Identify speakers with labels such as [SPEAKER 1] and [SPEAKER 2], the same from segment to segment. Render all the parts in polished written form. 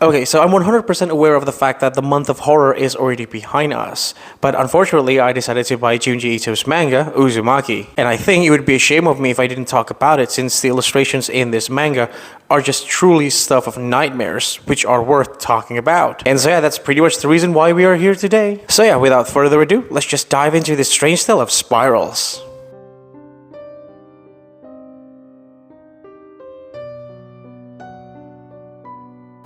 [SPEAKER 1] Okay, so I'm 100% aware of the fact that the month of horror is already behind us, but unfortunately I decided to buy Junji Ito's manga, Uzumaki, and I think it would be a shame of me if I didn't talk about it since the illustrations in this manga are just truly stuff of nightmares, which are worth talking about. And so yeah, that's pretty much the reason why we are here today. So yeah, without further ado, let's just dive into this strange tale of spirals.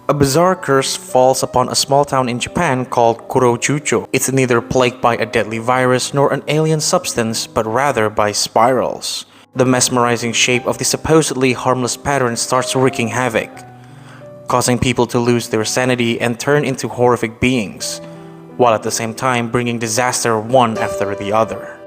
[SPEAKER 1] A bizarre curse falls upon a small town in Japan called Kurochucho. It's neither plagued by a deadly virus nor an alien substance, but rather by spirals. The mesmerizing shape of the supposedly harmless pattern starts wreaking havoc, causing people to lose their sanity and turn into horrific beings, while at the same time bringing disaster one after the other.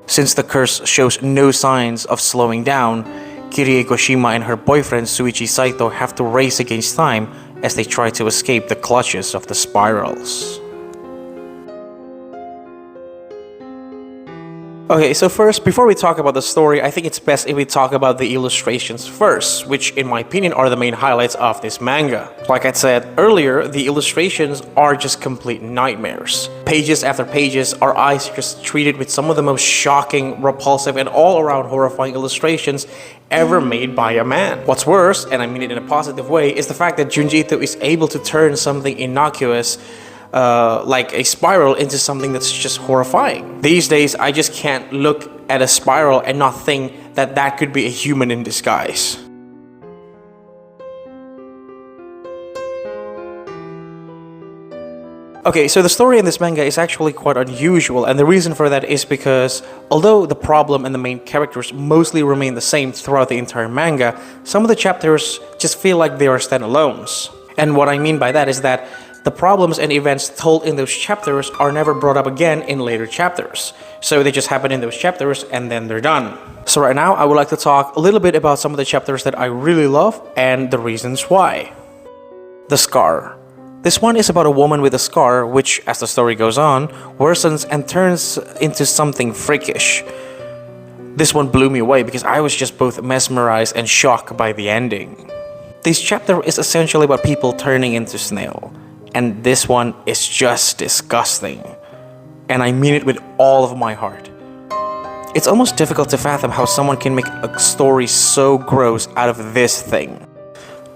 [SPEAKER 1] Since the curse shows no signs of slowing down, Kirie Goshima and her boyfriend Suichi Saito have to race against time as they try to escape the clutches of the spirals. Okay, so first, before we talk about the story, I think it's best if we talk about the illustrations first, which in my opinion are the main highlights of this manga. Like I said earlier, the illustrations are just complete nightmares. Pages after pages, our eyes are just treated with some of the most shocking, repulsive, and all-around horrifying illustrations ever made by a man. What's worse, and I mean it in a positive way, is the fact that Junji Ito is able to turn something innocuous like a spiral into something that's just horrifying. These days, I just can't look at a spiral and not think that that could be a human in disguise. Okay, so the story in this manga is actually quite unusual, and the reason for that is because although the problem and the main characters mostly remain the same throughout the entire manga, some of the chapters just feel like they are standalones. And what I mean by that is that the problems and events told in those chapters are never brought up again in later chapters. So they just happen in those chapters and then they're done. So right now I would like to talk a little bit about some of the chapters that I really love and the reasons why. The Scar. This one is about a woman with a scar which, as the story goes on, worsens and turns into something freakish. This one blew me away because I was just both mesmerized and shocked by the ending. This chapter is essentially about people turning into snail. And this one is just disgusting. And I mean it with all of my heart. It's almost difficult to fathom how someone can make a story so gross out of this thing.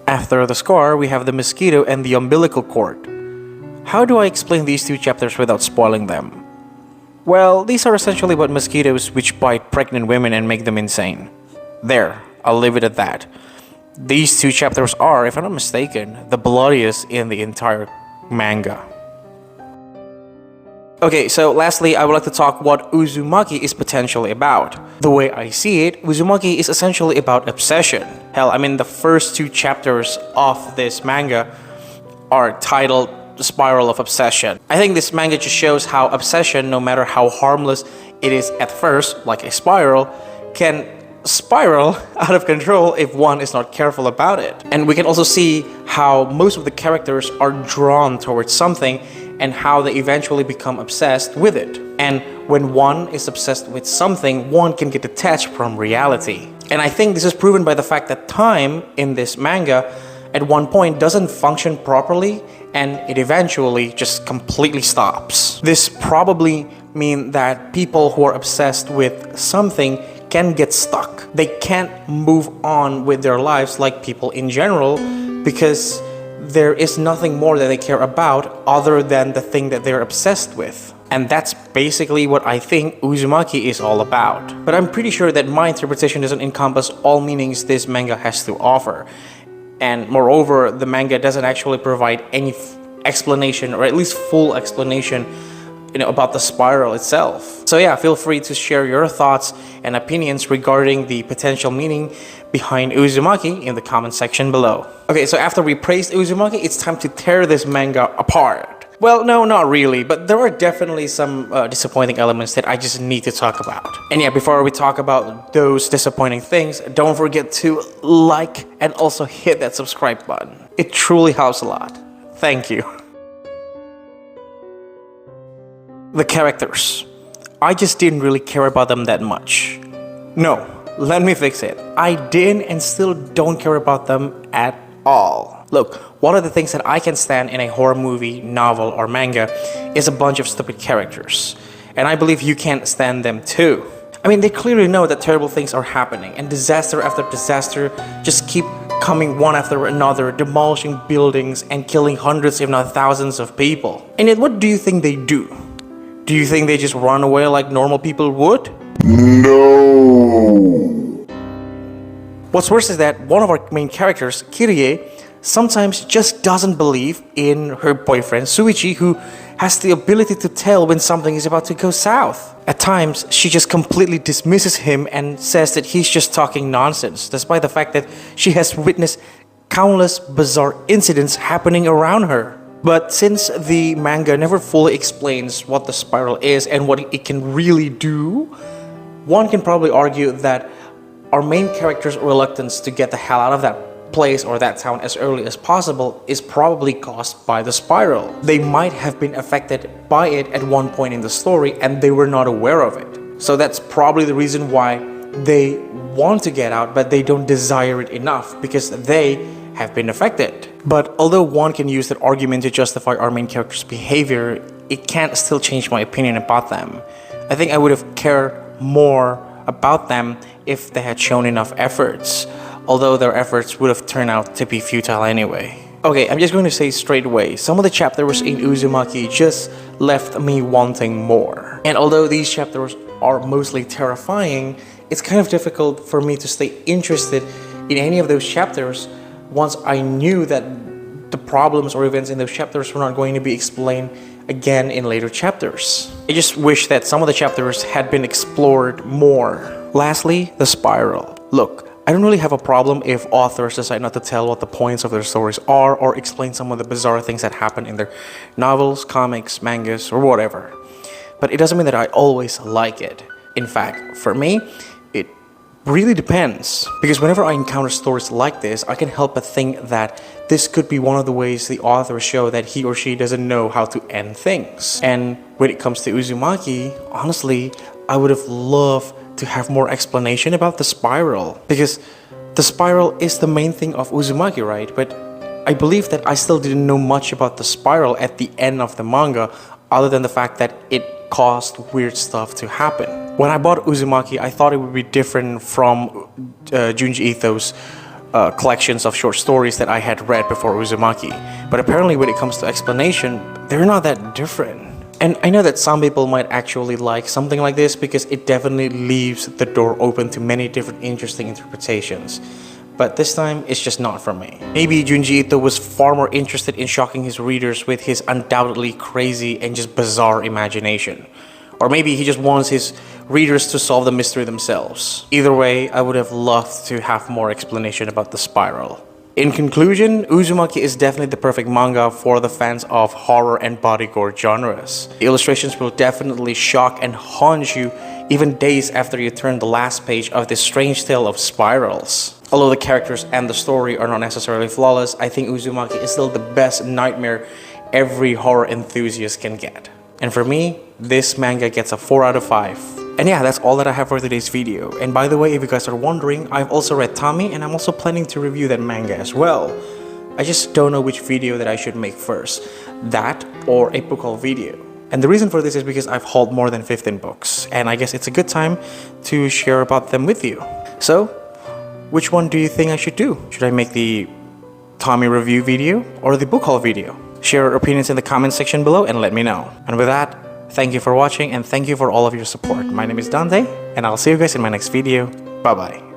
[SPEAKER 1] After the scar, we have the mosquito and the umbilical cord. How do I explain these two chapters without spoiling them? Well, these are essentially about mosquitoes which bite pregnant women and make them insane. There, I'll leave it at that. These two chapters are, if I'm not mistaken, the bloodiest in the entire manga. Okay, so lastly, I would like to talk what Uzumaki is potentially about. The way I see it, Uzumaki is essentially about obsession. Hell, I mean the first two chapters of this manga are titled The Spiral of Obsession. I think this manga just shows how obsession, no matter how harmless it is at first, like a spiral, can spiral out of control if one is not careful about it. And we can also see how most of the characters are drawn towards something and how they eventually become obsessed with it. And when one is obsessed with something, one can get detached from reality. And I think this is proven by the fact that time in this manga at one point doesn't function properly and it eventually just completely stops. This probably means that people who are obsessed with something can get stuck. They can't move on with their lives like people in general because there is nothing more that they care about other than the thing that they're obsessed with. And that's basically what I think Uzumaki is all about. But I'm pretty sure that my interpretation doesn't encompass all meanings this manga has to offer. And moreover, the manga doesn't actually provide any explanation, or at least full explanation, about the spiral itself. So yeah, feel free to share your thoughts and opinions regarding the potential meaning behind Uzumaki in the comment section below. Okay, so after we praised Uzumaki, it's time to tear this manga apart. Well, no, not really, but there are definitely some disappointing elements that I just need to talk about. And yeah, before we talk about those disappointing things, don't forget to like and also hit that subscribe button. It truly helps a lot. Thank you. The characters. I just didn't really care about them that much. No, let me fix it. I didn't and still don't care about them at all. Look, one of the things that I can stand in a horror movie, novel, or manga is a bunch of stupid characters. And I believe you can't stand them too. I mean, they clearly know that terrible things are happening, and disaster after disaster just keep coming one after another, demolishing buildings and killing hundreds if not thousands of people. And yet, what do you think they do? Do you think they just run away like normal people would? No! What's worse is that one of our main characters, Kirie, sometimes just doesn't believe in her boyfriend Suichi, who has the ability to tell when something is about to go south. At times, she just completely dismisses him and says that he's just talking nonsense, despite the fact that she has witnessed countless bizarre incidents happening around her. But since the manga never fully explains what the spiral is and what it can really do, one can probably argue that our main character's reluctance to get the hell out of that place or that town as early as possible is probably caused by the spiral. They might have been affected by it at one point in the story and they were not aware of it. So that's probably the reason why they want to get out, but they don't desire it enough because they have been affected. But although one can use that argument to justify our main character's behavior, it can't still change my opinion about them. I think I would have cared more about them if they had shown enough efforts, although their efforts would have turned out to be futile anyway. Okay, I'm just going to say straight away, some of the chapters in Uzumaki just left me wanting more. And although these chapters are mostly terrifying, it's kind of difficult for me to stay interested in any of those chapters once I knew that the problems or events in those chapters were not going to be explained again in later chapters. I just wish that some of the chapters had been explored more. Lastly, the spiral. Look, I don't really have a problem if authors decide not to tell what the points of their stories are or explain some of the bizarre things that happen in their novels, comics, mangas, or whatever. But it doesn't mean that I always like it. In fact, for me, it really depends. Because whenever I encounter stories like this, I can help but think that this could be one of the ways the author show that he or she doesn't know how to end things. And when it comes to Uzumaki, honestly, I would have loved to have more explanation about the spiral, because the spiral is the main thing of Uzumaki, right? But I believe that I still didn't know much about the spiral at the end of the manga, other than the fact that it caused weird stuff to happen. When I bought Uzumaki, I thought it would be different from Junji Ito's collections of short stories that I had read before Uzumaki. But apparently when it comes to explanation, they're not that different. And I know that some people might actually like something like this because it definitely leaves the door open to many different interesting interpretations. But this time, it's just not for me. Maybe Junji Ito was far more interested in shocking his readers with his undoubtedly crazy and just bizarre imagination. Or maybe he just wants his readers to solve the mystery themselves. Either way, I would have loved to have more explanation about the spiral. In conclusion, Uzumaki is definitely the perfect manga for the fans of horror and body gore genres. The illustrations will definitely shock and haunt you even days after you turn the last page of this strange tale of spirals. Although the characters and the story are not necessarily flawless, I think Uzumaki is still the best nightmare every horror enthusiast can get. And for me, this manga gets a 4 out of 5. And yeah, that's all that I have for today's video. And by the way, if you guys are wondering, I've also read Tommy and I'm also planning to review that manga as well. I just don't know which video that I should make first, that or a book haul video. And the reason for this is because I've hauled more than 15 books, and I guess it's a good time to share about them with you. So, which one do you think I should do? Should I make the Tommy review video or the book haul video? Share your opinions in the comment section below and let me know. And with that, thank you for watching and thank you for all of your support. My name is Dante and I'll see you guys in my next video. Bye bye.